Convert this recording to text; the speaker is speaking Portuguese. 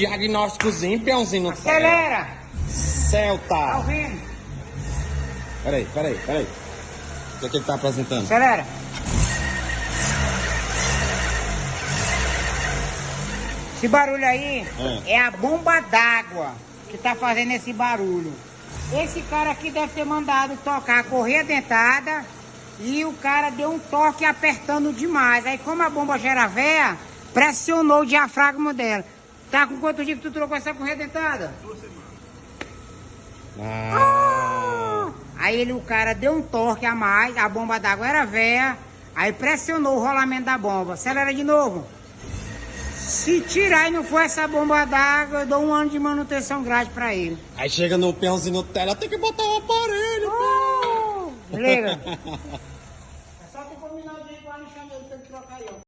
Diagnósticozinho, peãozinho no céu. Acelera! Celta. Tá ouvindo? Peraí. O que ele tá apresentando? Acelera! Esse barulho aí é a bomba d'água que tá fazendo esse barulho. Esse cara aqui deve ter mandado tocar a correia dentada e o cara deu um toque apertando demais. Aí como a bomba já era velha, pressionou o diafragma dela. Tá com quantos dias que tu trocou essa correia dentada? 2 semanas. Aí o cara deu um torque a mais, a bomba d'água era velha, aí pressionou o rolamento da bomba. Acelera de novo. Se tirar e não for essa bomba d'água, eu dou 1 ano de manutenção grátis pra ele. Aí chega no peãozinho no tela, tem que botar o aparelho, Liga. É só tu combinar o dia com o Alexandre pra ele trocar aí, ó.